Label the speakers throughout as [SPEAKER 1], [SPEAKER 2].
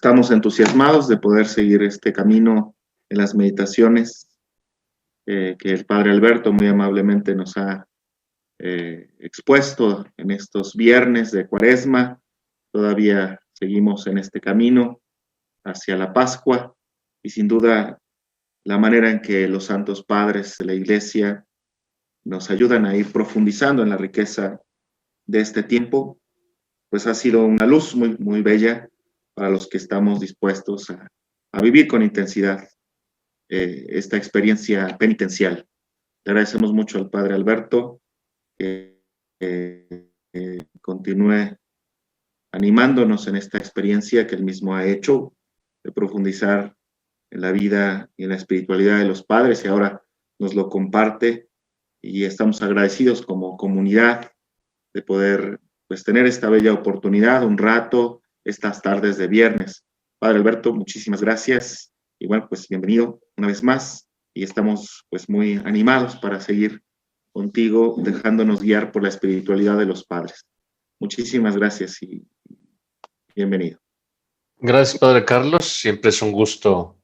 [SPEAKER 1] estamos entusiasmados de poder seguir este camino en las meditaciones que el Padre Alberto muy amablemente nos ha expuesto en estos viernes de Cuaresma. Todavía seguimos en este camino hacia la Pascua y sin duda la manera en que los santos padres de la Iglesia nos ayudan a ir profundizando en la riqueza de este tiempo, pues ha sido una luz muy, muy bella para los que estamos dispuestos a vivir con intensidad esta experiencia penitencial. Le agradecemos mucho al Padre Alberto que continúe animándonos en esta experiencia que él mismo ha hecho de profundizar en la vida y en la espiritualidad de los padres, y ahora nos lo comparte, y estamos agradecidos como comunidad de poder pues tener esta bella oportunidad un rato estas tardes de viernes. Padre Alberto, muchísimas gracias y bueno, pues bienvenido una vez más, y estamos pues muy animados para seguir contigo dejándonos guiar por la espiritualidad de los padres. Muchísimas gracias y bienvenido.
[SPEAKER 2] Gracias, Padre Carlos. Siempre es un gusto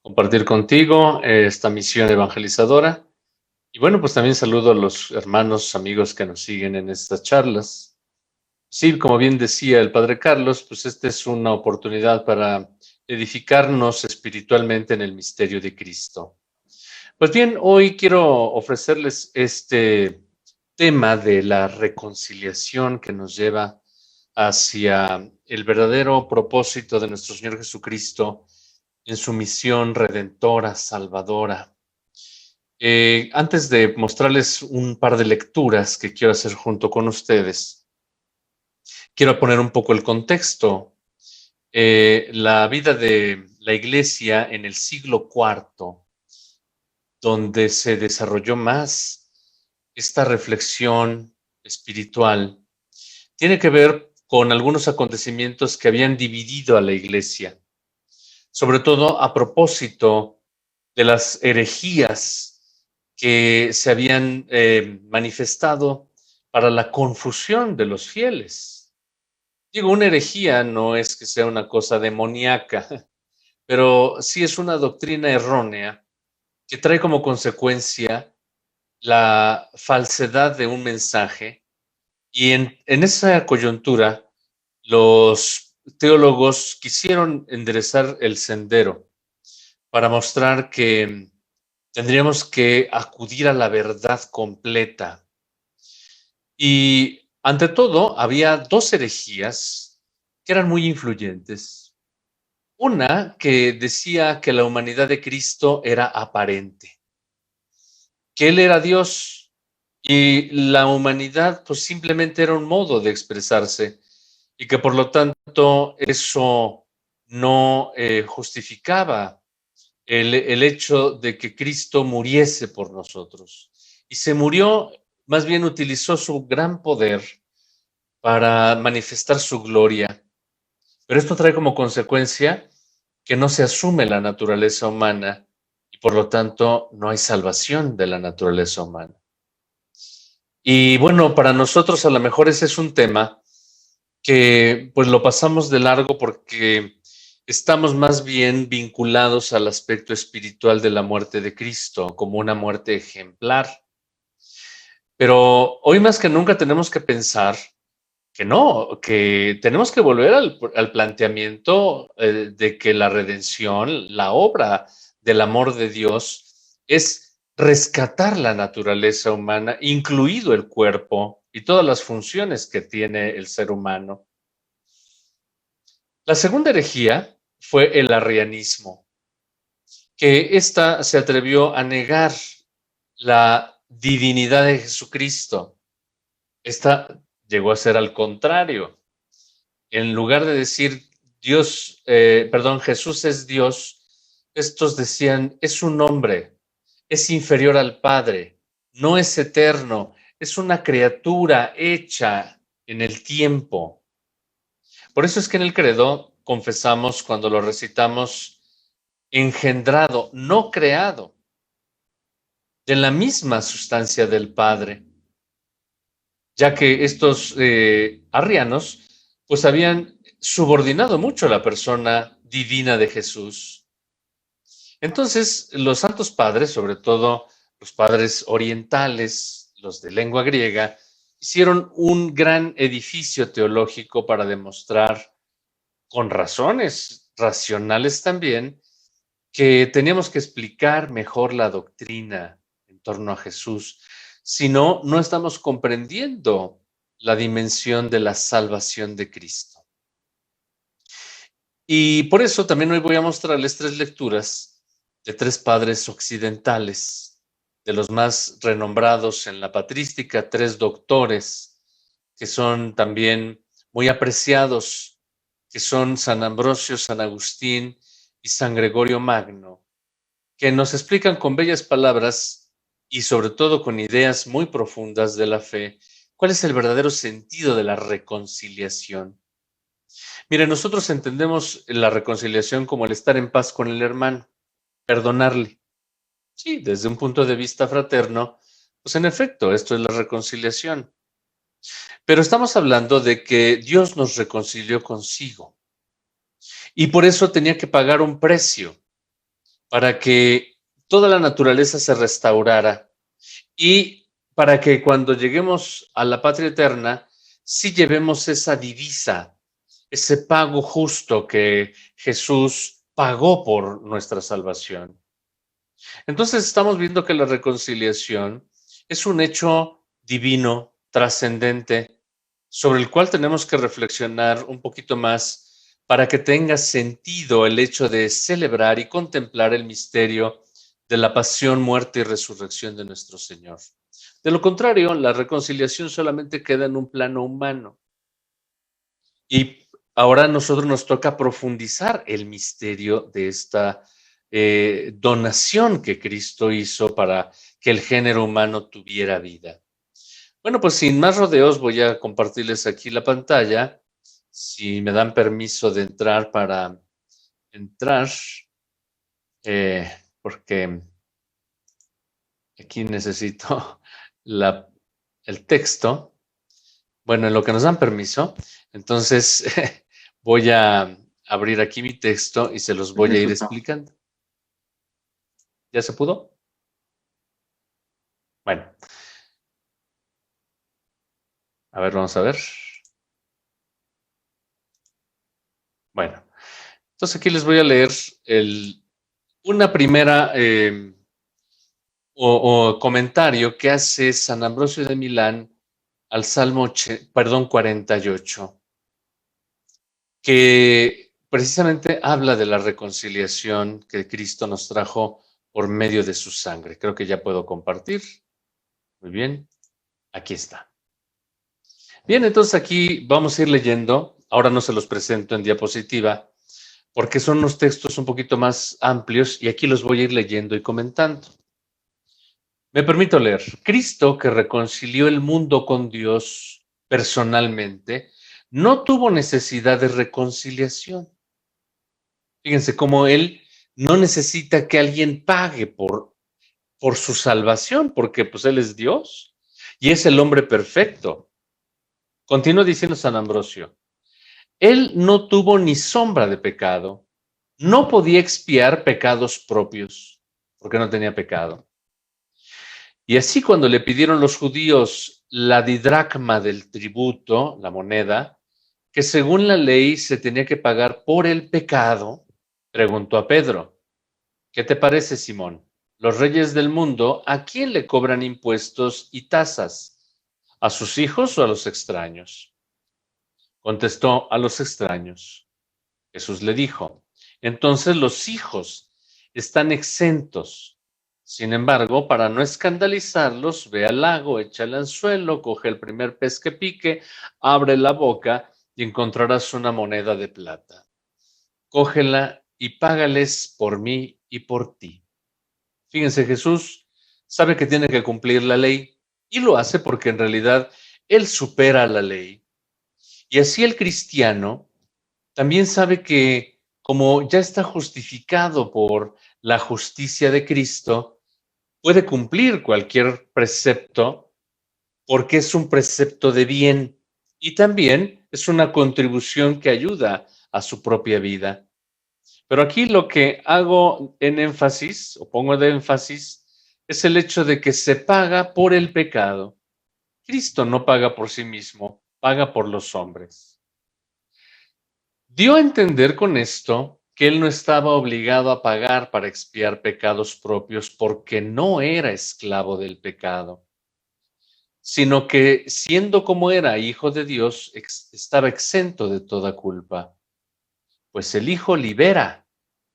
[SPEAKER 2] compartir contigo esta misión evangelizadora. Y bueno, pues también saludo a los hermanos, amigos que nos siguen en estas charlas. Sí, como bien decía el Padre Carlos, pues esta es una oportunidad para edificarnos espiritualmente en el misterio de Cristo. Pues bien, hoy quiero ofrecerles este tema de la reconciliación que nos lleva hacia el verdadero propósito de nuestro Señor Jesucristo en su misión redentora, salvadora. Antes de mostrarles un par de lecturas que quiero hacer junto con ustedes, quiero poner un poco el contexto. La vida de la Iglesia en el siglo IV, donde se desarrolló más esta reflexión espiritual, tiene que ver con algunos acontecimientos que habían dividido a la Iglesia, sobre todo a propósito de las herejías que se habían manifestado para la confusión de los fieles. Digo, una herejía no es que sea una cosa demoníaca, pero sí es una doctrina errónea que trae como consecuencia la falsedad de un mensaje, y en esa coyuntura los teólogos quisieron enderezar el sendero para mostrar que tendríamos que acudir a la verdad completa. Y ante todo, había dos herejías que eran muy influyentes. Una que decía que la humanidad de Cristo era aparente, que Él era Dios y la humanidad pues simplemente era un modo de expresarse, y que por lo tanto eso no justificaba el hecho de que Cristo muriese por nosotros. Y se murió, más bien utilizó su gran poder para manifestar su gloria. Pero esto trae como consecuencia que no se asume la naturaleza humana y por lo tanto no hay salvación de la naturaleza humana. Y bueno, para nosotros a lo mejor ese es un tema que pues lo pasamos de largo porque estamos más bien vinculados al aspecto espiritual de la muerte de Cristo como una muerte ejemplar. Pero hoy más que nunca tenemos que pensar que no, que tenemos que volver al planteamiento de que la redención, la obra del amor de Dios, es rescatar la naturaleza humana, incluido el cuerpo y todas las funciones que tiene el ser humano. La segunda herejía fue el arrianismo, que ésta se atrevió a negar la divinidad de Jesucristo. Esta llegó a ser al contrario. En lugar de decir Jesús es Dios, estos decían, es un hombre, es inferior al Padre, no es eterno, es una criatura hecha en el tiempo. Por eso es que en el credo confesamos, cuando lo recitamos, engendrado, no creado, de la misma sustancia del Padre, ya que estos arrianos pues habían subordinado mucho a la persona divina de Jesús. Entonces, los santos padres, sobre todo los padres orientales, los de lengua griega, hicieron un gran edificio teológico para demostrar, con razones racionales también, que teníamos que explicar mejor la doctrina en torno a Jesús. Si no, no estamos comprendiendo la dimensión de la salvación de Cristo. Y por eso también hoy voy a mostrarles 3 lecturas de 3 padres occidentales, de los más renombrados en la patrística, 3 doctores que son también muy apreciados, que son San Ambrosio, San Agustín y San Gregorio Magno, que nos explican con bellas palabras y sobre todo con ideas muy profundas de la fe, cuál es el verdadero sentido de la reconciliación. Mire, nosotros entendemos la reconciliación como el estar en paz con el hermano, perdonarle. Sí, desde un punto de vista fraterno, pues en efecto, esto es la reconciliación. Pero estamos hablando de que Dios nos reconcilió consigo y por eso tenía que pagar un precio para que toda la naturaleza se restaurara y para que cuando lleguemos a la patria eterna, sí llevemos esa divisa, ese pago justo que Jesús pagó por nuestra salvación. Entonces estamos viendo que la reconciliación es un hecho divino, trascendente, sobre el cual tenemos que reflexionar un poquito más para que tenga sentido el hecho de celebrar y contemplar el misterio de la pasión, muerte y resurrección de nuestro Señor. De lo contrario, la reconciliación solamente queda en un plano humano. Y ahora a nosotros nos toca profundizar el misterio de esta donación que Cristo hizo para que el género humano tuviera vida. Bueno, pues sin más rodeos voy a compartirles aquí la pantalla. Si me dan permiso de entrar para entrar, porque aquí necesito el texto. Bueno, en lo que nos dan permiso, entonces voy a abrir aquí mi texto y se los voy a ir explicando. ¿Ya se pudo? Bueno. A ver, vamos a ver. Bueno, entonces aquí les voy a leer una primera comentario que hace San Ambrosio de Milán al Salmo 48, que precisamente habla de la reconciliación que Cristo nos trajo por medio de su sangre. Creo que ya puedo compartir. Muy bien, aquí está. Bien, entonces aquí vamos a ir leyendo. Ahora no se los presento en diapositiva, porque son unos textos un poquito más amplios y aquí los voy a ir leyendo y comentando. Me permito leer. Cristo, que reconcilió el mundo con Dios personalmente, no tuvo necesidad de reconciliación. Fíjense cómo Él no necesita que alguien pague por su salvación, porque pues Él es Dios y es el hombre perfecto. Continúa diciendo San Ambrosio. Él no tuvo ni sombra de pecado, no podía expiar pecados propios, porque no tenía pecado. Y así cuando le pidieron los judíos la didracma del tributo, la moneda, que según la ley se tenía que pagar por el pecado, preguntó a Pedro, ¿qué te parece, Simón? Los reyes del mundo, ¿a quién le cobran impuestos y tasas? ¿A sus hijos o a los extraños? Contestó, a los extraños. Jesús le dijo, entonces los hijos están exentos. Sin embargo, para no escandalizarlos, ve al lago, echa el anzuelo, coge el primer pez que pique, abre la boca y encontrarás una moneda de plata. Cógela y págales por mí y por ti. Fíjense, Jesús sabe que tiene que cumplir la ley y lo hace porque en realidad Él supera la ley. Y así el cristiano también sabe que como ya está justificado por la justicia de Cristo, puede cumplir cualquier precepto porque es un precepto de bien y también es una contribución que ayuda a su propia vida. Pero aquí lo que hago en énfasis, o pongo de énfasis, es el hecho de que se paga por el pecado. Cristo no paga por sí mismo, paga por los hombres. Dio a entender con esto que él no estaba obligado a pagar para expiar pecados propios porque no era esclavo del pecado, sino que siendo como era hijo de Dios, estaba exento de toda culpa. Pues el hijo libera,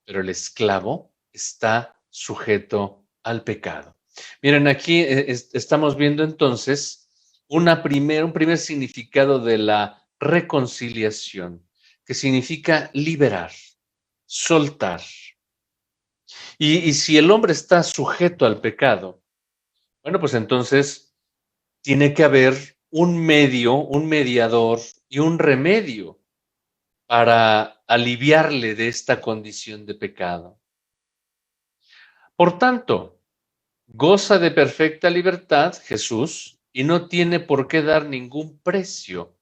[SPEAKER 2] pero el esclavo está sujeto al pecado. Miren, aquí estamos viendo entonces un primer significado de la reconciliación, que significa liberar, soltar. Y si el hombre está sujeto al pecado, bueno, pues entonces tiene que haber un medio, un mediador y un remedio para aliviarle de esta condición de pecado. Por tanto, goza de perfecta libertad Jesús y no tiene por qué dar ningún precio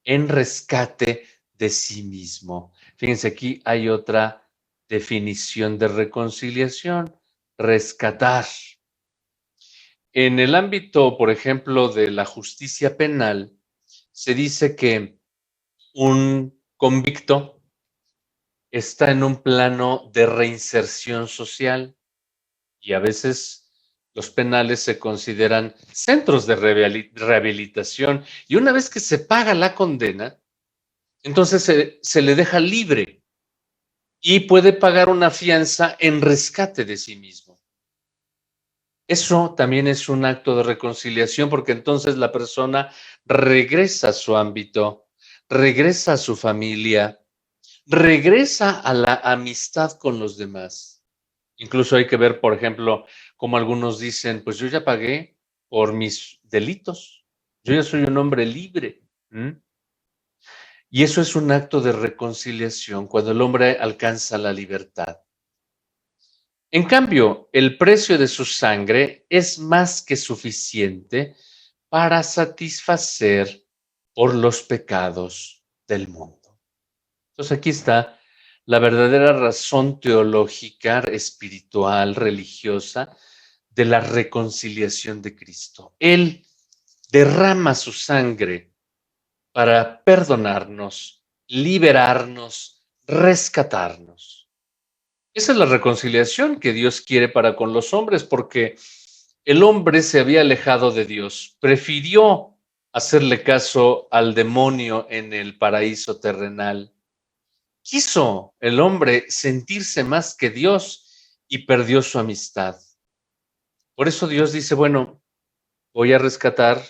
[SPEAKER 2] en rescate de sí mismo. Fíjense, aquí hay otra definición de reconciliación: rescatar. En el ámbito, por ejemplo, de la justicia penal, se dice que un convicto está en un plano de reinserción social y a veces los penales se consideran centros de rehabilitación y una vez que se paga la condena, entonces se le deja libre y puede pagar una fianza en rescate de sí mismo. Eso también es un acto de reconciliación porque entonces la persona regresa a su ámbito, regresa a su familia, regresa a la amistad con los demás. Incluso hay que ver, por ejemplo, como algunos dicen, pues yo ya pagué por mis delitos, yo ya soy un hombre libre. Y eso es un acto de reconciliación cuando el hombre alcanza la libertad. En cambio, el precio de su sangre es más que suficiente para satisfacer por los pecados del mundo. Entonces aquí está la verdadera razón teológica, espiritual, religiosa de la reconciliación de Cristo. Él derrama su sangre para perdonarnos, liberarnos, rescatarnos. Esa es la reconciliación que Dios quiere para con los hombres, porque el hombre se había alejado de Dios, prefirió hacerle caso al demonio en el paraíso terrenal. Quiso el hombre sentirse más que Dios y perdió su amistad. Por eso Dios dice, bueno, voy a rescatar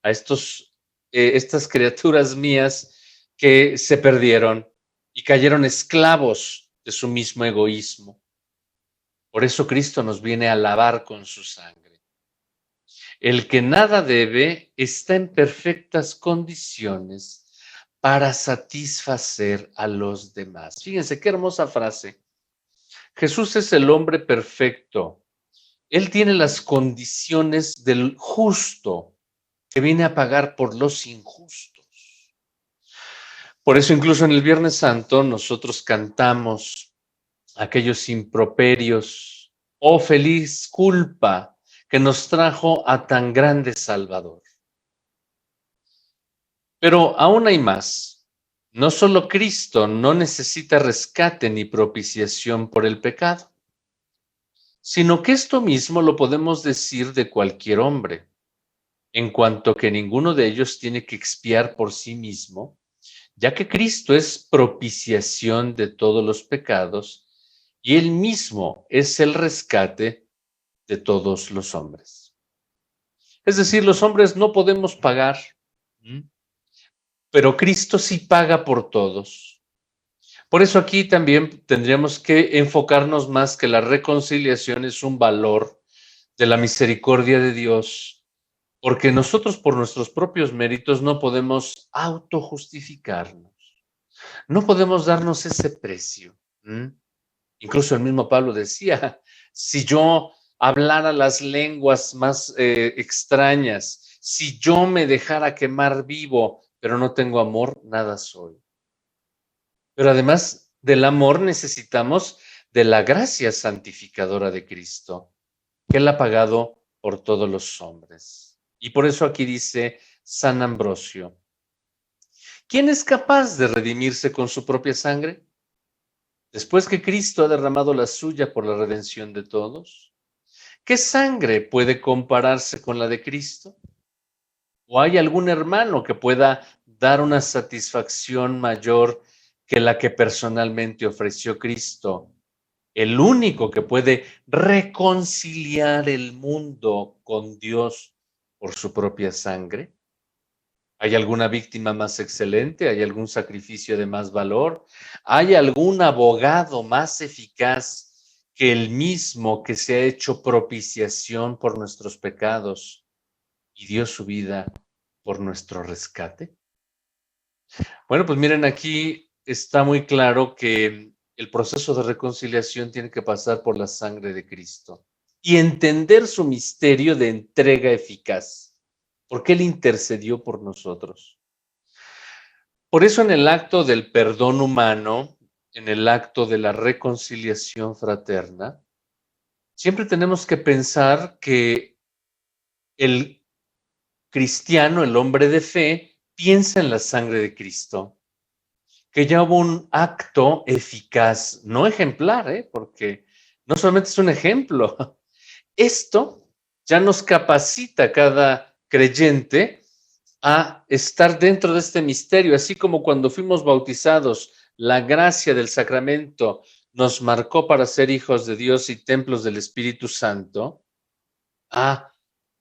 [SPEAKER 2] a estas criaturas mías que se perdieron y cayeron esclavos de su mismo egoísmo. Por eso Cristo nos viene a lavar con su sangre. El que nada debe está en perfectas condiciones para satisfacer a los demás. Fíjense qué hermosa frase. Jesús es el hombre perfecto. Él tiene las condiciones del justo que viene a pagar por los injustos. Por eso incluso en el Viernes Santo nosotros cantamos aquellos improperios: oh feliz culpa que nos trajo a tan grande Salvador. Pero aún hay más. No solo Cristo no necesita rescate ni propiciación por el pecado, sino que esto mismo lo podemos decir de cualquier hombre, en cuanto que ninguno de ellos tiene que expiar por sí mismo, ya que Cristo es propiciación de todos los pecados y Él mismo es el rescate de todos los hombres. Es decir, los hombres no podemos pagar, pero Cristo sí paga por todos. Por eso aquí también tendríamos que enfocarnos más que la reconciliación es un valor de la misericordia de Dios, porque nosotros por nuestros propios méritos no podemos autojustificarnos, no podemos darnos ese precio. Incluso el mismo Pablo decía, si yo hablara las lenguas más extrañas, si yo me dejara quemar vivo, pero no tengo amor, nada soy. Pero además del amor necesitamos de la gracia santificadora de Cristo, que Él ha pagado por todos los hombres. Y por eso aquí dice San Ambrosio, ¿quién es capaz de redimirse con su propia sangre? Después que Cristo ha derramado la suya por la redención de todos, ¿qué sangre puede compararse con la de Cristo? ¿O hay algún hermano que pueda dar una satisfacción mayor que la que personalmente ofreció Cristo? El único que puede reconciliar el mundo con Dios por su propia sangre. ¿Hay alguna víctima más excelente? ¿Hay algún sacrificio de más valor? ¿Hay algún abogado más eficaz que el mismo que se ha hecho propiciación por nuestros pecados y dio su vida por nuestro rescate? Bueno, pues miren, aquí está muy claro que el proceso de reconciliación tiene que pasar por la sangre de Cristo y entender su misterio de entrega eficaz, porque Él intercedió por nosotros. Por eso en el acto del perdón humano, en el acto de la reconciliación fraterna, siempre tenemos que pensar que el cristiano, el hombre de fe, piensa en la sangre de Cristo, que ya hubo un acto eficaz, no ejemplar, porque no solamente es un ejemplo, esto ya nos capacita cada creyente a estar dentro de este misterio, así como cuando fuimos bautizados, la gracia del sacramento nos marcó para ser hijos de Dios y templos del Espíritu Santo.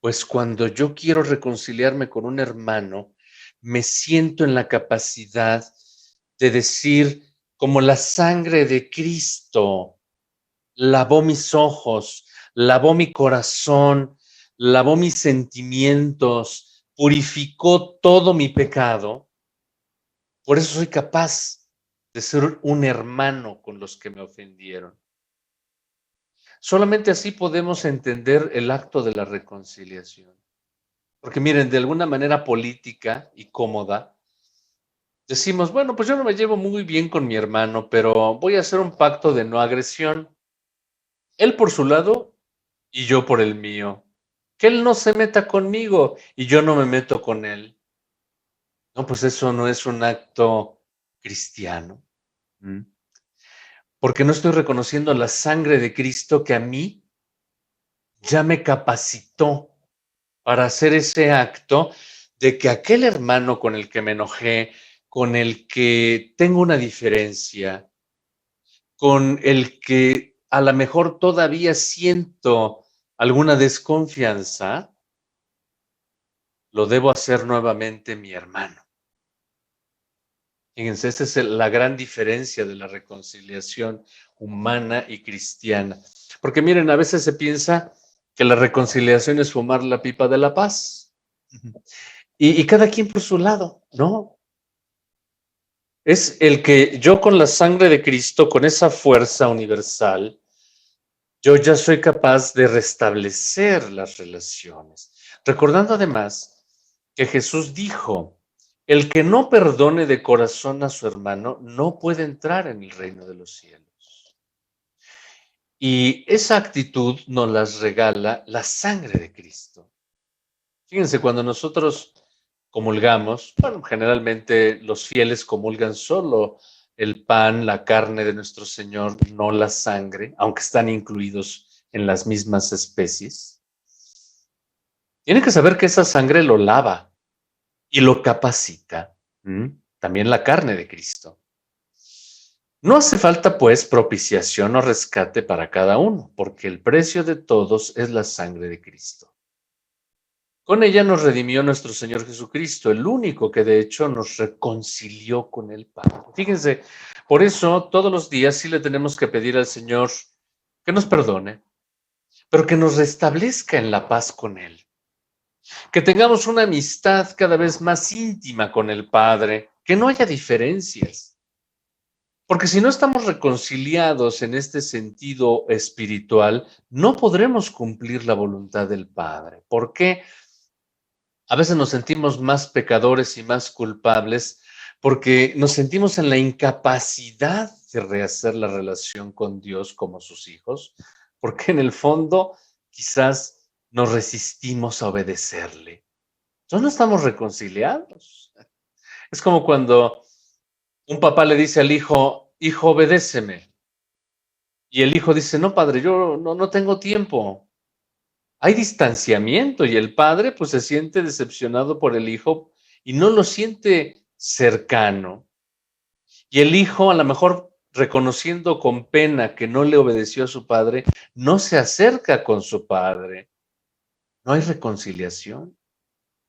[SPEAKER 2] Pues cuando yo quiero reconciliarme con un hermano, me siento en la capacidad de decir, como la sangre de Cristo lavó mis ojos, lavó mi corazón, lavó mis sentimientos, purificó todo mi pecado. Por eso soy capaz de ser un hermano con los que me ofendieron. Solamente así podemos entender el acto de la reconciliación. Porque miren, de alguna manera política y cómoda, decimos, bueno, pues yo no me llevo muy bien con mi hermano, pero voy a hacer un pacto de no agresión. Él por su lado y yo por el mío. Que él no se meta conmigo y yo no me meto con él. No, pues eso no es un acto cristiano. ¿Mm? Porque no estoy reconociendo la sangre de Cristo que a mí ya me capacitó para hacer ese acto de que aquel hermano con el que me enojé, con el que tengo una diferencia, con el que a lo mejor todavía siento alguna desconfianza, lo debo hacer nuevamente mi hermano. Fíjense, esa es la gran diferencia de la reconciliación humana y cristiana. Porque miren, a veces se piensa que la reconciliación es fumar la pipa de la paz. Y cada quien por su lado, ¿no? Es el que yo con la sangre de Cristo, con esa fuerza universal, yo ya soy capaz de restablecer las relaciones. Recordando además que Jesús dijo, el que no perdone de corazón a su hermano no puede entrar en el reino de los cielos. Y esa actitud nos las regala la sangre de Cristo. Fíjense, cuando nosotros comulgamos, bueno, generalmente los fieles comulgan solo el pan, la carne de nuestro Señor, no la sangre, aunque están incluidos en las mismas especies. Tienen que saber que esa sangre lo lava y lo capacita. También la carne de Cristo. No hace falta, pues, propiciación o rescate para cada uno, porque el precio de todos es la sangre de Cristo. Con ella nos redimió nuestro Señor Jesucristo, el único que de hecho nos reconcilió con el Padre. Fíjense, por eso todos los días sí le tenemos que pedir al Señor que nos perdone, pero que nos restablezca en la paz con Él. Que tengamos una amistad cada vez más íntima con el Padre, que no haya diferencias. Porque si no estamos reconciliados en este sentido espiritual, no podremos cumplir la voluntad del Padre. ¿Por qué? A veces nos sentimos más pecadores y más culpables porque nos sentimos en la incapacidad que rehacer la relación con Dios como sus hijos, porque en el fondo quizás nos resistimos a obedecerle. Entonces no estamos reconciliados. Es como cuando un papá le dice al hijo, hijo, obedéceme. Y el hijo dice, no, padre, yo no tengo tiempo. Hay distanciamiento y el padre pues se siente decepcionado por el hijo y no lo siente cercano. Y el hijo, a lo mejor reconociendo con pena que no le obedeció a su padre, no se acerca con su padre. No hay reconciliación,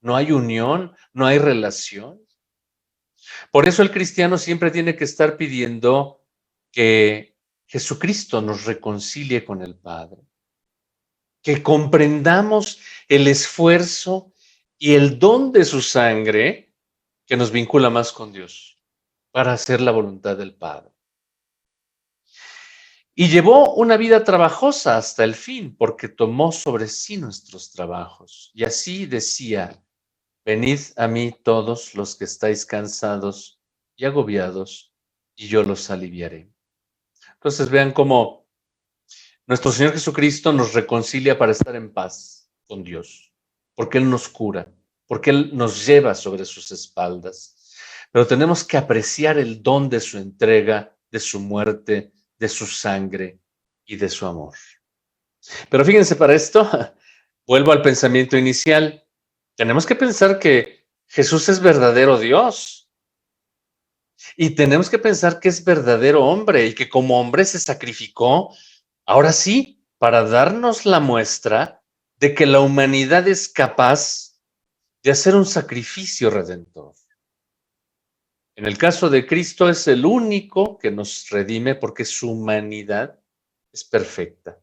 [SPEAKER 2] no hay unión, no hay relación. Por eso el cristiano siempre tiene que estar pidiendo que Jesucristo nos reconcilie con el Padre, que comprendamos el esfuerzo y el don de su sangre que nos vincula más con Dios para hacer la voluntad del Padre. Y llevó una vida trabajosa hasta el fin, porque tomó sobre sí nuestros trabajos. Y así decía, venid a mí todos los que estáis cansados y agobiados, y yo los aliviaré. Entonces vean cómo nuestro Señor Jesucristo nos reconcilia para estar en paz con Dios, porque Él nos cura, porque Él nos lleva sobre sus espaldas. Pero tenemos que apreciar el don de su entrega, de su muerte, de su sangre y de su amor. Pero fíjense, para esto, vuelvo al pensamiento inicial. Tenemos que pensar que Jesús es verdadero Dios y tenemos que pensar que es verdadero hombre y que como hombre se sacrificó, ahora sí, para darnos la muestra de que la humanidad es capaz de hacer un sacrificio redentor. En el caso de Cristo es el único que nos redime porque su humanidad es perfecta.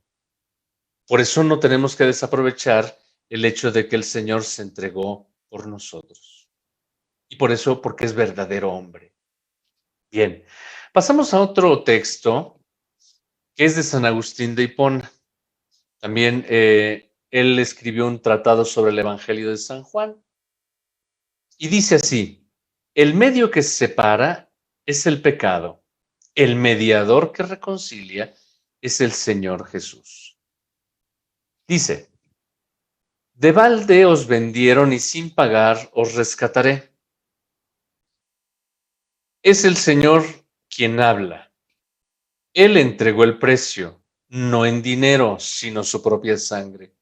[SPEAKER 2] Por eso no tenemos que desaprovechar el hecho de que el Señor se entregó por nosotros. Y por eso, porque es verdadero hombre. Bien, pasamos a otro texto que es de San Agustín de Hipona. También él escribió un tratado sobre el Evangelio de San Juan. Y dice así, el medio que separa es el pecado. El mediador que reconcilia es el Señor Jesús. Dice, de balde os vendieron y sin pagar os rescataré. Es el Señor quien habla. Él entregó el precio, no en dinero, sino su propia sangre,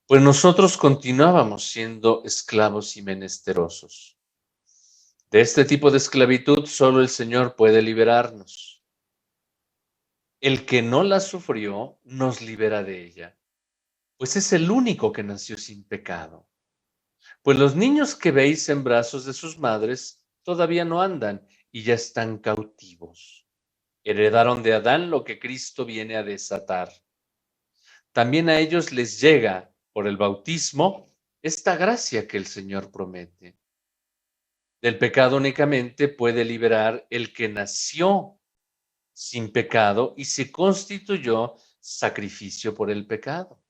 [SPEAKER 2] pues nosotros continuábamos siendo esclavos y menesterosos. De este tipo de esclavitud solo el Señor puede liberarnos. El que no la sufrió nos libera de ella, pues es el único que nació sin pecado. Pues los niños que veis en brazos de sus madres todavía no andan y ya están cautivos. Heredaron de Adán lo que Cristo viene a desatar. También a ellos les llega, por el bautismo, esta gracia que el Señor promete. Del pecado únicamente puede liberar el que nació sin pecado y se constituyó sacrificio por el pecado.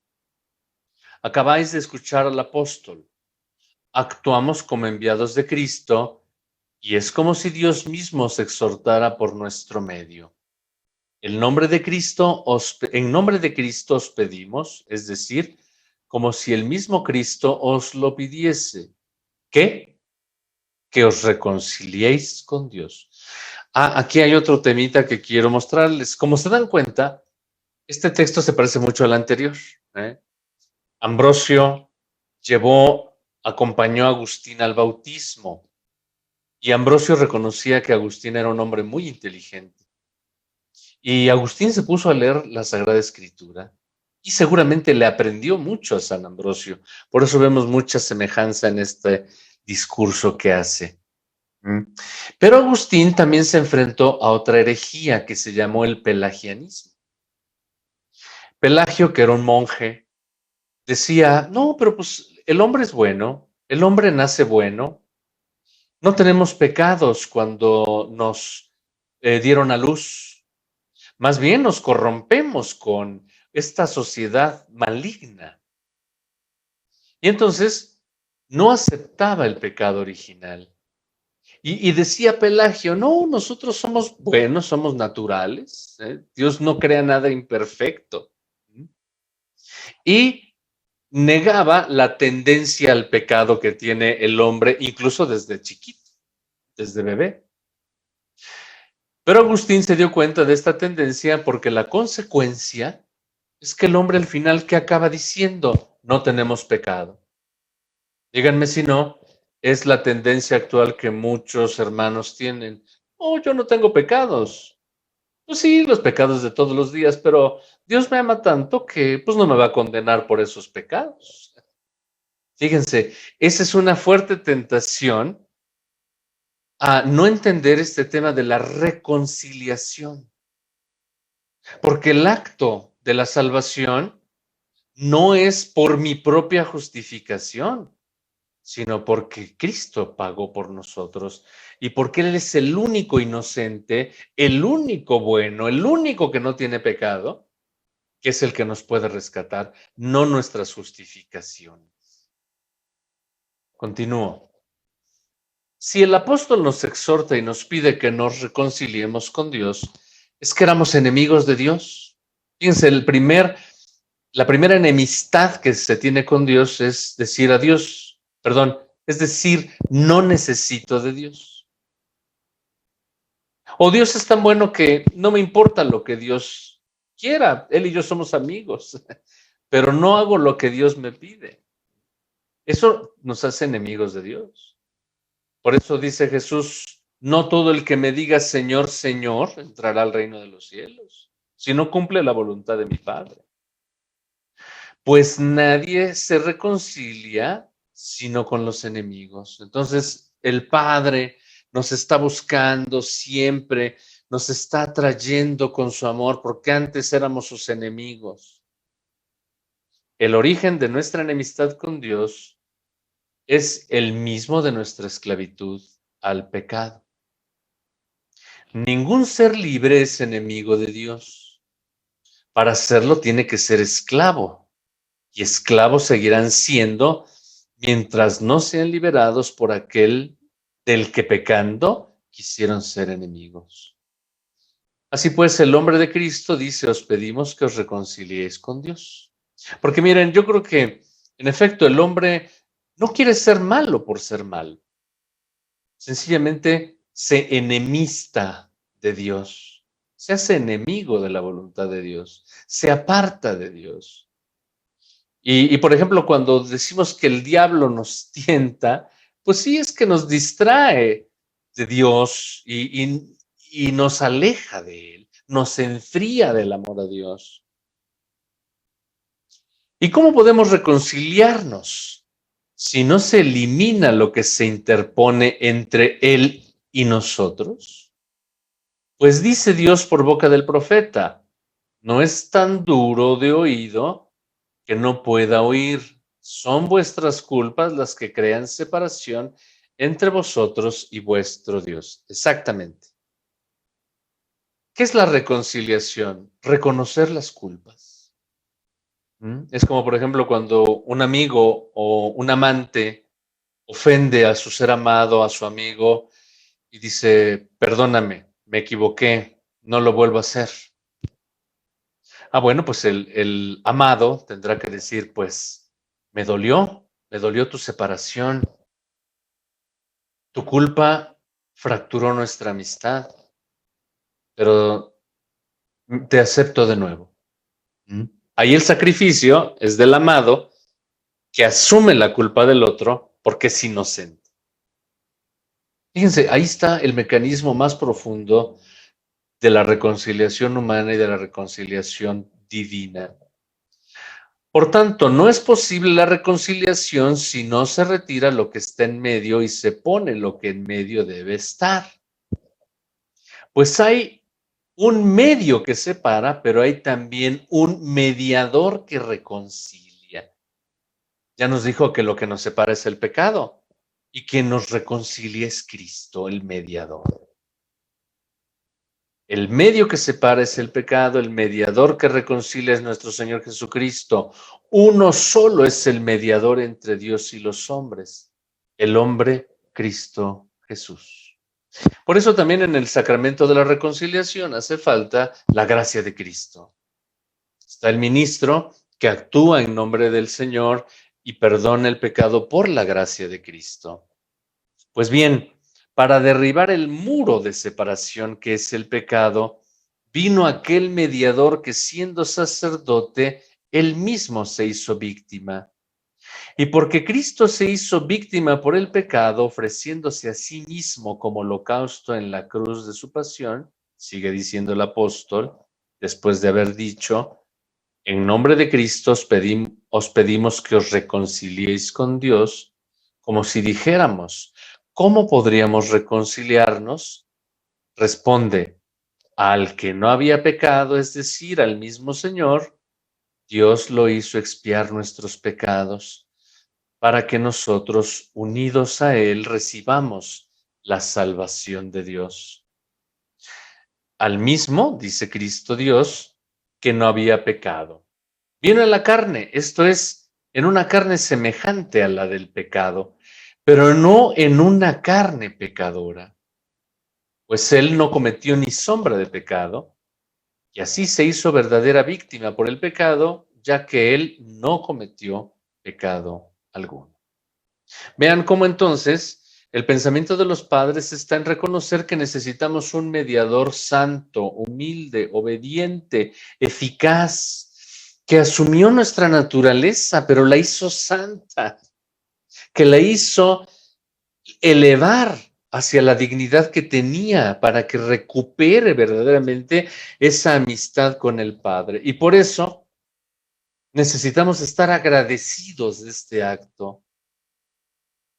[SPEAKER 2] Acabáis de escuchar al apóstol. Actuamos como enviados de Cristo y es como si Dios mismo se exhortara por nuestro medio. En nombre de Cristo os pedimos, es decir, como si el mismo Cristo os lo pidiese. ¿Qué? Que os reconciliéis con Dios. Aquí hay otro temita que quiero mostrarles. Como se dan cuenta, este texto se parece mucho al anterior. Ambrosio acompañó a Agustín al bautismo y Ambrosio reconocía que Agustín era un hombre muy inteligente. Y Agustín se puso a leer la Sagrada Escritura y seguramente le aprendió mucho a San Ambrosio. Por eso vemos mucha semejanza en este discurso que hace. Pero Agustín también se enfrentó a otra herejía que se llamó el pelagianismo. Pelagio, que era un monje, decía, no, pero pues el hombre es bueno, el hombre nace bueno, no tenemos pecados cuando nos dieron a luz. Más bien nos corrompemos con esta sociedad maligna. Y entonces no aceptaba el pecado original. Y decía Pelagio, no, nosotros somos buenos, somos naturales, ¿eh? Dios no crea nada imperfecto. Y negaba la tendencia al pecado que tiene el hombre, incluso desde chiquito, desde bebé. Pero Agustín se dio cuenta de esta tendencia porque la consecuencia es que el hombre al final, ¿qué acaba diciendo? No tenemos pecado. Díganme si no, es la tendencia actual que muchos hermanos tienen. Oh, yo no tengo pecados. Pues sí, los pecados de todos los días, pero Dios me ama tanto que pues no me va a condenar por esos pecados. Fíjense, esa es una fuerte tentación a no entender este tema de la reconciliación, porque el acto de la salvación no es por mi propia justificación, sino porque Cristo pagó por nosotros y porque Él es el único inocente, el único bueno, el único que no tiene pecado, que es el que nos puede rescatar, no nuestras justificaciones. Continúo. Si el apóstol nos exhorta y nos pide que nos reconciliemos con Dios, es que éramos enemigos de Dios. Fíjense, la primera enemistad que se tiene con Dios es decir a Dios, perdón, es decir, no necesito de Dios. O Dios es tan bueno que no me importa lo que Dios quiera, Él y yo somos amigos, pero no hago lo que Dios me pide. Eso nos hace enemigos de Dios. Por eso dice Jesús, no todo el que me diga Señor, Señor, entrará al reino de los cielos, si no cumple la voluntad de mi Padre. Pues nadie se reconcilia sino con los enemigos. Entonces, el Padre nos está buscando siempre, nos está atrayendo con su amor, porque antes éramos sus enemigos. El origen de nuestra enemistad con Dios es el mismo de nuestra esclavitud al pecado. Ningún ser libre es enemigo de Dios. Para serlo tiene que ser esclavo, y esclavos seguirán siendo mientras no sean liberados por aquel del que pecando quisieron ser enemigos. Así pues, el hombre de Cristo dice, os pedimos que os reconciliéis con Dios. Porque miren, yo creo que en efecto el hombre no quiere ser malo por ser malo. Sencillamente se enemista de Dios, se hace enemigo de la voluntad de Dios, se aparta de Dios. Y por ejemplo, cuando decimos que el diablo nos tienta, pues sí es que nos distrae de Dios y nos aleja de Él, nos enfría del amor a Dios. ¿Y cómo podemos reconciliarnos si no se elimina lo que se interpone entre Él y nosotros? Pues dice Dios por boca del profeta, no es tan duro de oído que no pueda oír. Son vuestras culpas las que crean separación entre vosotros y vuestro Dios. Exactamente. ¿Qué es la reconciliación? Reconocer las culpas. Es como, por ejemplo, cuando un amigo o un amante ofende a su ser amado, a su amigo, y dice, perdóname, me equivoqué, no lo vuelvo a hacer. Ah, bueno, pues el amado tendrá que decir, pues, me dolió tu separación, tu culpa fracturó nuestra amistad, pero te acepto de nuevo. Ahí el sacrificio es del amado que asume la culpa del otro porque es inocente. Fíjense, ahí está el mecanismo más profundo de la reconciliación humana y de la reconciliación divina. Por tanto, no es posible la reconciliación si no se retira lo que está en medio y se pone lo que en medio debe estar. Pues hay un medio que separa, pero hay también un mediador que reconcilia. Ya nos dijo que lo que nos separa es el pecado y quien nos reconcilia es Cristo, el mediador. El medio que separa es el pecado, el mediador que reconcilia es nuestro Señor Jesucristo. Uno solo es el mediador entre Dios y los hombres, el hombre Cristo Jesús. Por eso también en el sacramento de la reconciliación hace falta la gracia de Cristo. Está el ministro que actúa en nombre del Señor y perdona el pecado por la gracia de Cristo. Pues bien, para derribar el muro de separación que es el pecado, vino aquel mediador que siendo sacerdote, él mismo se hizo víctima. Y porque Cristo se hizo víctima por el pecado, ofreciéndose a sí mismo como holocausto en la cruz de su pasión, sigue diciendo el apóstol, después de haber dicho, en nombre de Cristo os pedimos que os reconciliéis con Dios, como si dijéramos, ¿cómo podríamos reconciliarnos? Responde, al que no había pecado, es decir, al mismo Señor, Dios lo hizo expiar nuestros pecados, para que nosotros, unidos a Él, recibamos la salvación de Dios. Al mismo, dice Cristo Dios, que no había pecado. Vino en la carne, esto es, en una carne semejante a la del pecado, pero no en una carne pecadora, pues Él no cometió ni sombra de pecado, y así se hizo verdadera víctima por el pecado, ya que Él no cometió pecado alguno. Vean cómo entonces el pensamiento de los padres está en reconocer que necesitamos un mediador santo, humilde, obediente, eficaz, que asumió nuestra naturaleza, pero la hizo santa, que la hizo elevar hacia la dignidad que tenía para que recupere verdaderamente esa amistad con el Padre. Y por eso necesitamos estar agradecidos de este acto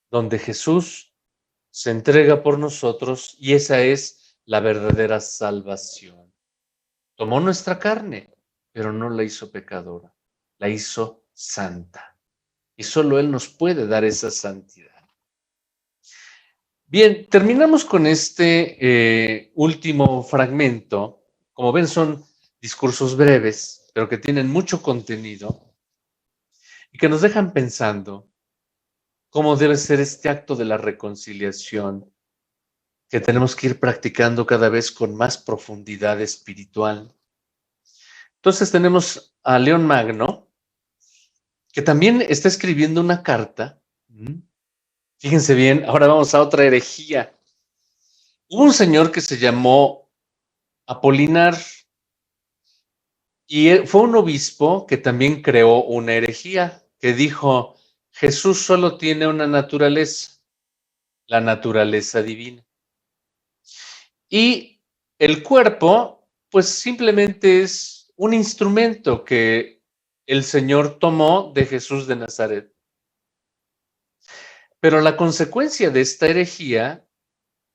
[SPEAKER 2] donde Jesús se entrega por nosotros y esa es la verdadera salvación. Tomó nuestra carne, pero no la hizo pecadora, la hizo santa. Y solo Él nos puede dar esa santidad. Bien, terminamos con este último fragmento. Como ven, son discursos breves, pero que tienen mucho contenido y que nos dejan pensando cómo debe ser este acto de la reconciliación que tenemos que ir practicando cada vez con más profundidad espiritual. Entonces tenemos a León Magno, que también está escribiendo una carta. Fíjense bien, ahora vamos a otra herejía. Hubo un señor que se llamó Apolinar y fue un obispo que también creó una herejía, que dijo, Jesús solo tiene una naturaleza, la naturaleza divina. Y el cuerpo, pues simplemente es un instrumento que el Señor tomó de Jesús de Nazaret. Pero la consecuencia de esta herejía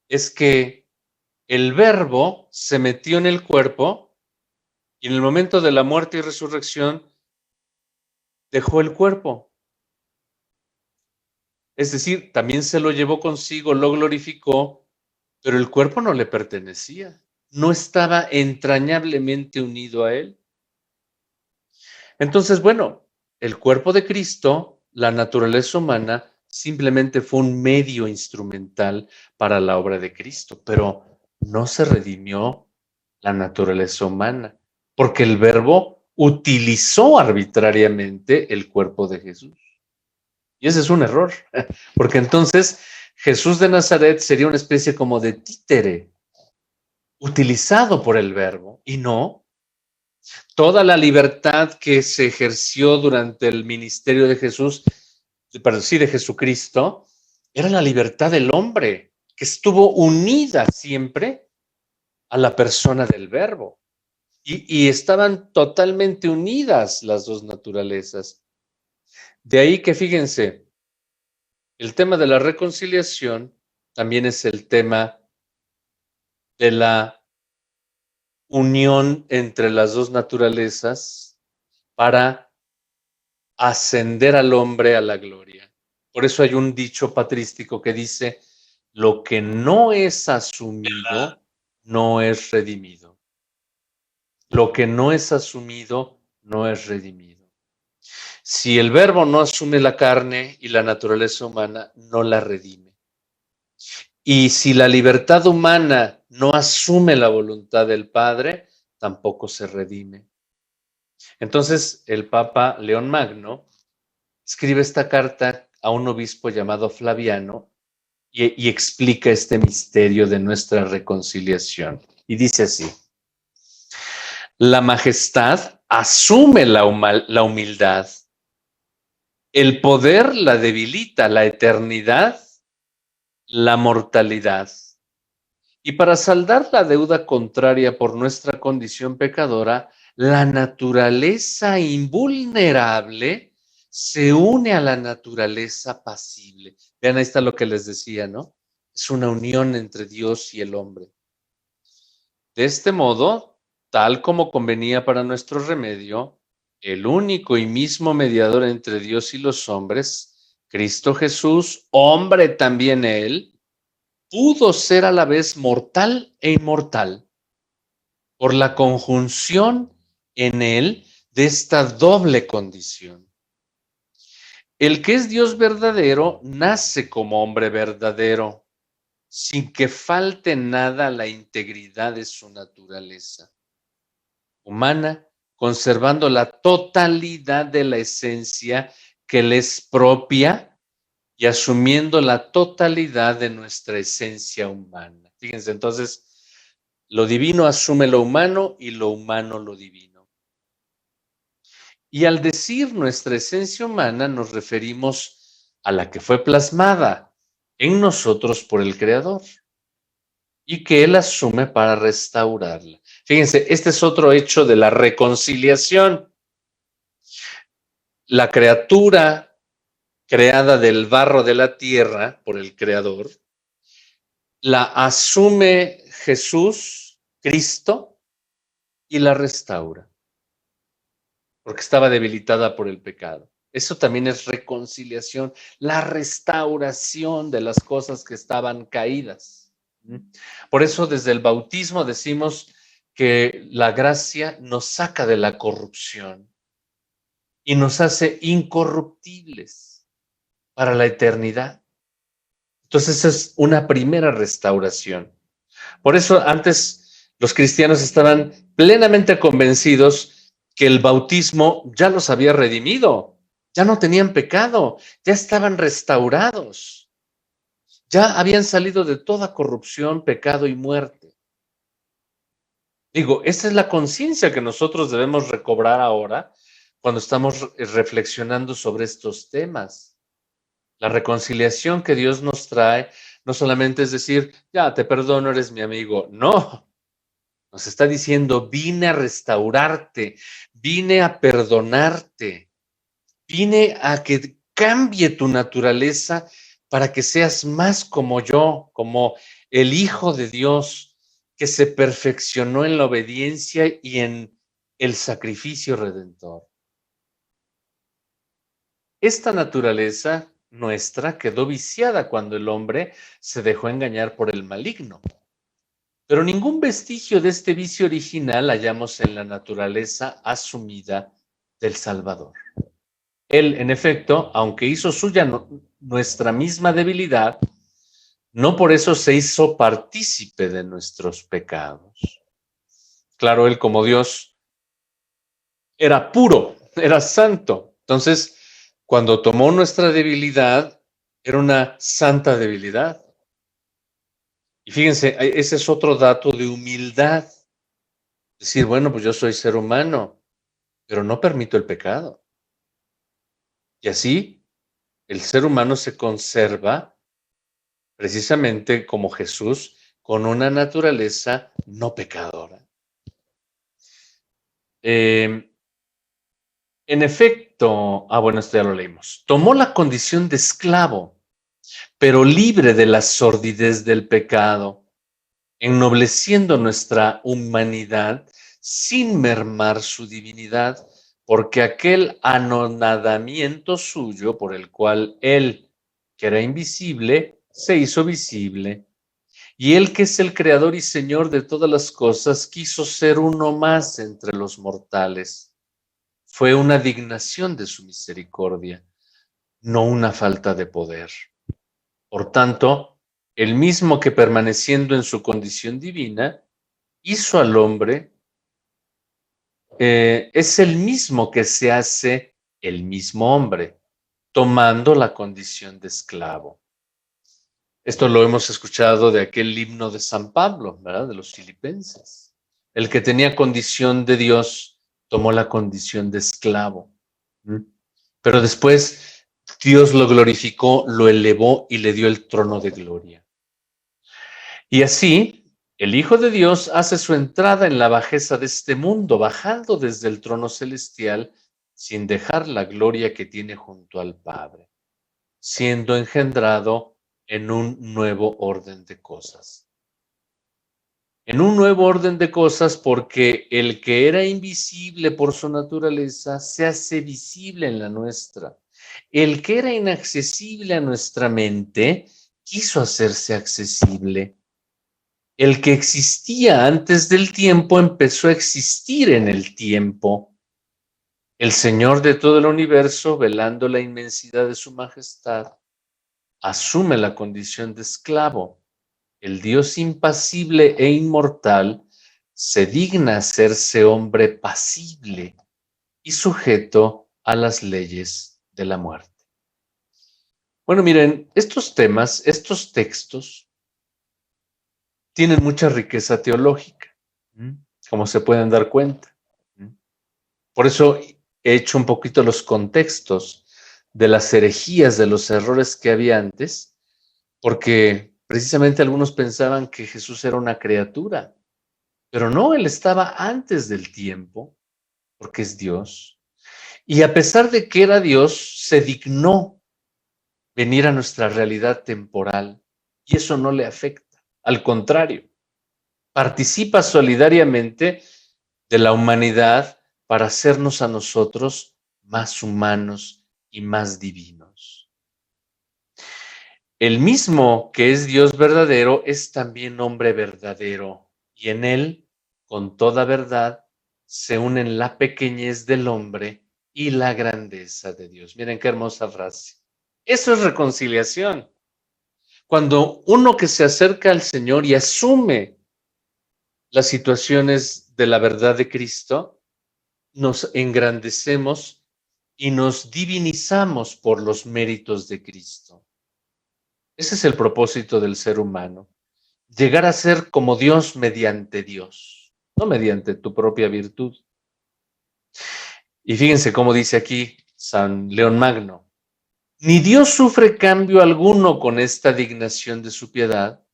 [SPEAKER 2] es que el Verbo se metió en el cuerpo y en el momento de la muerte y resurrección dejó el cuerpo. Es decir, también se lo llevó consigo, lo glorificó, pero el cuerpo no le pertenecía, no estaba entrañablemente unido a él. Entonces, bueno, el cuerpo de Cristo, la naturaleza humana, simplemente fue un medio instrumental para la obra de Cristo, pero no se redimió la naturaleza humana, porque el Verbo utilizó arbitrariamente el cuerpo de Jesús. Y ese es un error, porque entonces Jesús de Nazaret sería una especie como de títere, utilizado por el Verbo, y no. Toda la libertad que se ejerció durante el ministerio de Jesús, de Jesucristo, era la libertad del hombre, que estuvo unida siempre a la persona del Verbo. Y estaban totalmente unidas las dos naturalezas. De ahí que fíjense, el tema de la reconciliación también es el tema de la unión entre las dos naturalezas para ascender al hombre a la gloria. Por eso hay un dicho patrístico que dice, lo que no es asumido no es redimido. Lo que no es asumido no es redimido. Si el Verbo no asume la carne y la naturaleza humana, no la redime. Y si la libertad humana no asume la voluntad del Padre, tampoco se redime. Entonces, el Papa León Magno escribe esta carta a un obispo llamado Flaviano y explica este misterio de nuestra reconciliación. Y dice así: la majestad asume la humildad, el poder la debilita, la eternidad, la mortalidad. Y para saldar la deuda contraria por nuestra condición pecadora, la naturaleza invulnerable se une a la naturaleza pasible. Vean, ahí está lo que les decía, ¿no? Es una unión entre Dios y el hombre. De este modo, tal como convenía para nuestro remedio, el único y mismo mediador entre Dios y los hombres, Cristo Jesús, hombre también él, pudo ser a la vez mortal e inmortal por la conjunción en él de esta doble condición. El que es Dios verdadero nace como hombre verdadero, sin que falte nada a la integridad de su naturaleza humana, conservando la totalidad de la esencia que le es propia y asumiendo la totalidad de nuestra esencia humana. Fíjense, entonces, lo divino asume lo humano y lo humano lo divino. Y al decir nuestra esencia humana nos referimos a la que fue plasmada en nosotros por el Creador y que Él asume para restaurarla. Fíjense, este es otro hecho de la reconciliación. La criatura creada del barro de la tierra por el Creador, la asume Jesús, Cristo, y la restaura, porque estaba debilitada por el pecado. Eso también es reconciliación, la restauración de las cosas que estaban caídas. Por eso desde el bautismo decimos que la gracia nos saca de la corrupción y nos hace incorruptibles para la eternidad. Entonces es una primera restauración. Por eso antes los cristianos estaban plenamente convencidos que el bautismo ya los había redimido, ya no tenían pecado, ya estaban restaurados, ya habían salido de toda corrupción, pecado y muerte. Digo, esa es la conciencia que nosotros debemos recobrar ahora cuando estamos reflexionando sobre estos temas. La reconciliación que Dios nos trae no solamente es decir, ya te perdono, eres mi amigo. No, nos está diciendo, vine a restaurarte, vine a perdonarte, vine a que cambie tu naturaleza para que seas más como yo, como el Hijo de Dios que se perfeccionó en la obediencia y en el sacrificio redentor. Esta naturaleza nuestra quedó viciada cuando el hombre se dejó engañar por el maligno. Pero ningún vestigio de este vicio original hallamos en la naturaleza asumida del Salvador. Él, en efecto, aunque hizo suya nuestra misma debilidad, no por eso se hizo partícipe de nuestros pecados. Claro, él como Dios era puro, era santo. Entonces, cuando tomó nuestra debilidad, era una santa debilidad. Y fíjense, ese es otro dato de humildad. Decir, bueno, pues yo soy ser humano, pero no permito el pecado. Y así el ser humano se conserva precisamente como Jesús, con una naturaleza no pecadora. En efecto, bueno, esto ya lo leímos. Tomó la condición de esclavo, pero libre de la sordidez del pecado, ennobleciendo nuestra humanidad sin mermar su divinidad, porque aquel anonadamiento suyo por el cual él, que era invisible, se hizo visible. Y él, que es el creador y señor de todas las cosas, quiso ser uno más entre los mortales. Fue una dignación de su misericordia, no una falta de poder. Por tanto, el mismo que permaneciendo en su condición divina, hizo al hombre, es el mismo que se hace el mismo hombre, tomando la condición de esclavo. Esto lo hemos escuchado de aquel himno de San Pablo, ¿verdad? De los filipenses. El que tenía condición de Dios tomó la condición de esclavo. ¿Mm? Pero después Dios lo glorificó, lo elevó y le dio el trono de gloria. Y así, el Hijo de Dios hace su entrada en la bajeza de este mundo, bajando desde el trono celestial sin dejar la gloria que tiene junto al Padre, siendo engendrado en un nuevo orden de cosas. En un nuevo orden de cosas porque el que era invisible por su naturaleza se hace visible en la nuestra. El que era inaccesible a nuestra mente quiso hacerse accesible. El que existía antes del tiempo empezó a existir en el tiempo. El Señor de todo el universo, velando la inmensidad de su majestad, asume la condición de esclavo. El Dios impasible e inmortal se digna hacerse hombre pasible y sujeto a las leyes de la muerte. Bueno, miren, estos temas, estos textos, tienen mucha riqueza teológica, como se pueden dar cuenta. Por eso he hecho un poquito los contextos de las herejías, de los errores que había antes, porque precisamente algunos pensaban que Jesús era una criatura, pero no, él estaba antes del tiempo, porque es Dios. Y a pesar de que era Dios, se dignó venir a nuestra realidad temporal, y eso no le afecta. Al contrario, participa solidariamente de la humanidad para hacernos a nosotros más humanos y más divinos. El mismo que es Dios verdadero es también hombre verdadero, y en él, con toda verdad, se unen la pequeñez del hombre y la grandeza de Dios. Miren qué hermosa frase. Eso es reconciliación. Cuando uno que se acerca al Señor y asume las situaciones de la verdad de Cristo, nos engrandecemos y nos divinizamos por los méritos de Cristo. Ese es el propósito del ser humano, llegar a ser como Dios mediante Dios, no mediante tu propia virtud. Y fíjense cómo dice aquí San León Magno, ni Dios sufre cambio alguno con esta dignación de su piedad,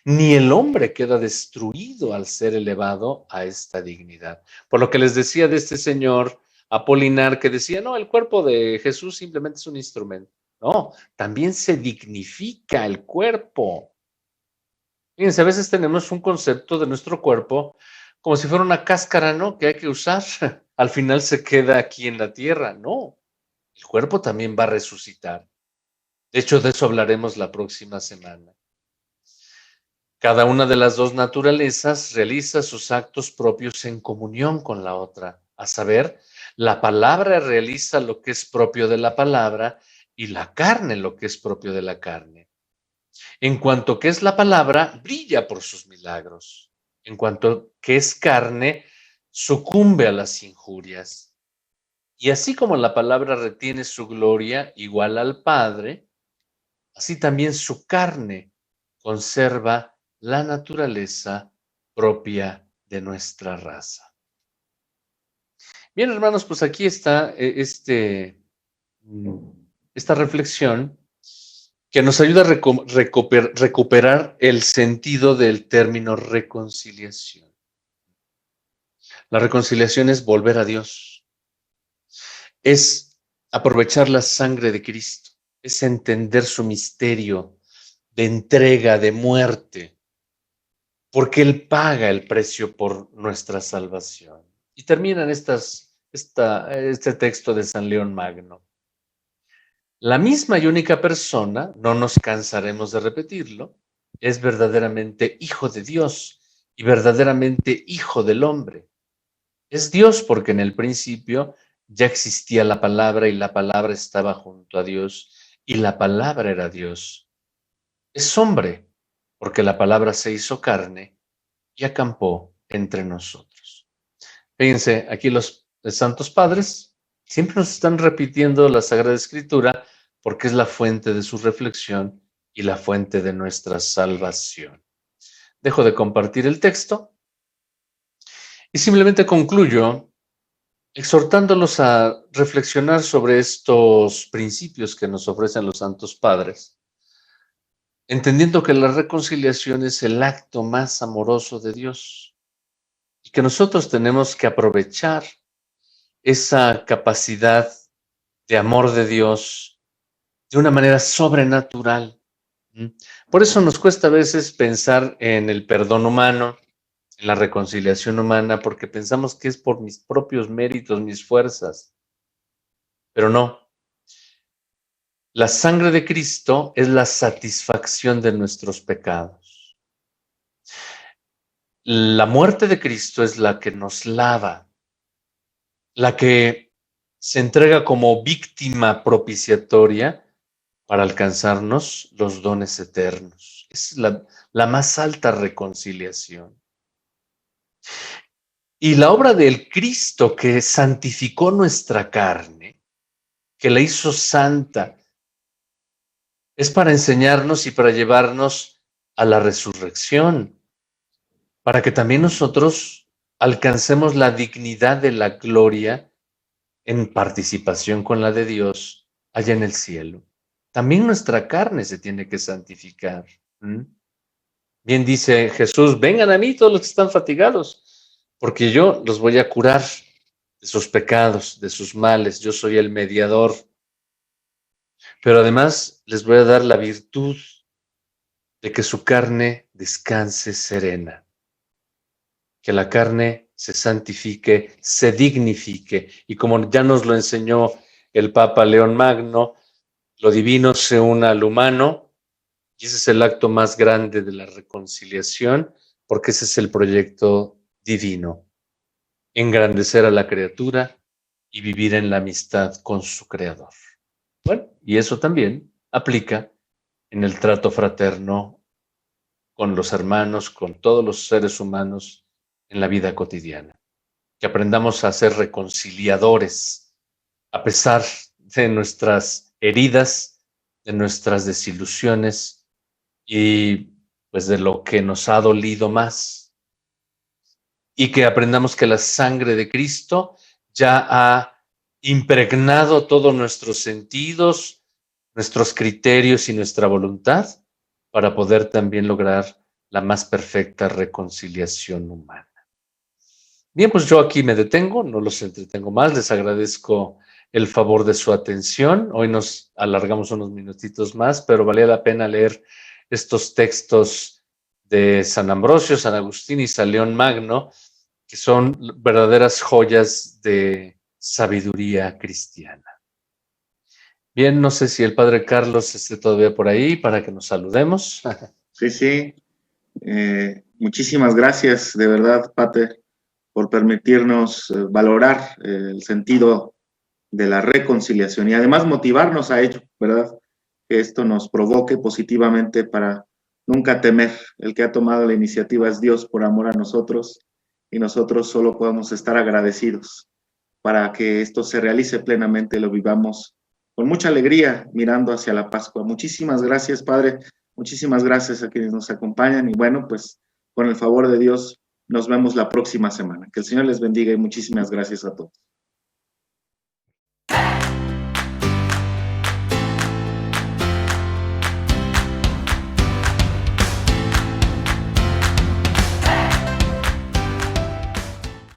[SPEAKER 2] ni el hombre queda destruido al ser elevado a esta dignidad. Por lo que les decía de este señor Apolinar que decía, no, el cuerpo de Jesús simplemente es un instrumento. No, también se dignifica el cuerpo. Fíjense, a veces tenemos un concepto de nuestro cuerpo como si fuera una cáscara, ¿no? Que hay que usar. Al final se queda aquí en la tierra. No, el cuerpo también va a resucitar. De hecho, de eso hablaremos la próxima semana. Cada una de las dos naturalezas realiza sus actos propios en comunión con la otra. A saber, la palabra realiza lo que es propio de la palabra y la carne lo que es propio de la carne. En cuanto que es la palabra, brilla por sus milagros. En cuanto que es carne, sucumbe a las injurias. Y así como la palabra retiene su gloria igual al Padre, así también su carne conserva la naturaleza propia de nuestra raza. Bien, hermanos, pues aquí está esta reflexión que nos ayuda a recuperar el sentido del término reconciliación. La reconciliación es volver a Dios, es aprovechar la sangre de Cristo, es entender su misterio de entrega, de muerte, porque Él paga el precio por nuestra salvación. Y terminan este texto de San León Magno. La misma y única persona, no nos cansaremos de repetirlo, es verdaderamente hijo de Dios y verdaderamente hijo del hombre. Es Dios porque en el principio ya existía la palabra y la palabra estaba junto a Dios y la palabra era Dios. es hombre, porque la palabra se hizo carne y acampó entre nosotros. Fíjense, aquí los santos padres siempre nos están repitiendo la Sagrada Escritura porque es la fuente de su reflexión y la fuente de nuestra salvación. Dejo de compartir el texto y simplemente concluyo exhortándolos a reflexionar sobre estos principios que nos ofrecen los santos padres, entendiendo que la reconciliación es el acto más amoroso de Dios y que nosotros tenemos que aprovechar esa capacidad de amor de Dios de una manera sobrenatural. Por eso nos cuesta a veces pensar en el perdón humano, en la reconciliación humana, porque pensamos que es por mis propios méritos, mis fuerzas. Pero no. La sangre de Cristo es la satisfacción de nuestros pecados. La muerte de Cristo es la que nos lava, la que se entrega como víctima propiciatoria para alcanzarnos los dones eternos. Es la más alta reconciliación. Y la obra del Cristo que santificó nuestra carne, que la hizo santa, es para enseñarnos y para llevarnos a la resurrección, para que también nosotros alcancemos la dignidad de la gloria en participación con la de Dios allá en el cielo. También nuestra carne se tiene que santificar. Bien dice Jesús, vengan a mí todos los que están fatigados, porque yo los voy a curar de sus pecados, de sus males. Yo soy el mediador. Pero además les voy a dar la virtud de que su carne descanse serena, que la carne se santifique, se dignifique, y como ya nos lo enseñó el Papa León Magno, lo divino se una al humano, y ese es el acto más grande de la reconciliación, porque ese es el proyecto divino, engrandecer a la criatura y vivir en la amistad con su Creador. Bueno, y eso también aplica en el trato fraterno con los hermanos, con todos los seres humanos en la vida cotidiana. Que aprendamos a ser reconciliadores a pesar de nuestras heridas, de nuestras desilusiones y pues de lo que nos ha dolido más. Y que aprendamos que la sangre de Cristo ya ha impregnado todos nuestros sentidos, nuestros criterios y nuestra voluntad para poder también lograr la más perfecta reconciliación humana. Bien, pues yo aquí me detengo, no los entretengo más, les agradezco el favor de su atención. Hoy nos alargamos unos minutitos más, pero valía la pena leer estos textos de San Ambrosio, San Agustín y San León Magno, que son verdaderas joyas de sabiduría cristiana. Bien, no sé si el padre Carlos esté todavía por ahí para que nos saludemos.
[SPEAKER 1] Sí. Muchísimas gracias, de verdad, Pater, por permitirnos valorar el sentido de la reconciliación y además motivarnos a ello, ¿verdad? Que esto nos provoque positivamente para nunca temer. El que ha tomado la iniciativa es Dios por amor a nosotros y nosotros solo podemos estar agradecidos para que esto se realice plenamente, lo vivamos con mucha alegría mirando hacia la Pascua. Muchísimas gracias, Padre. Muchísimas gracias a quienes nos acompañan y bueno, pues con el favor de Dios nos vemos la próxima semana. Que el Señor les bendiga y muchísimas gracias a todos.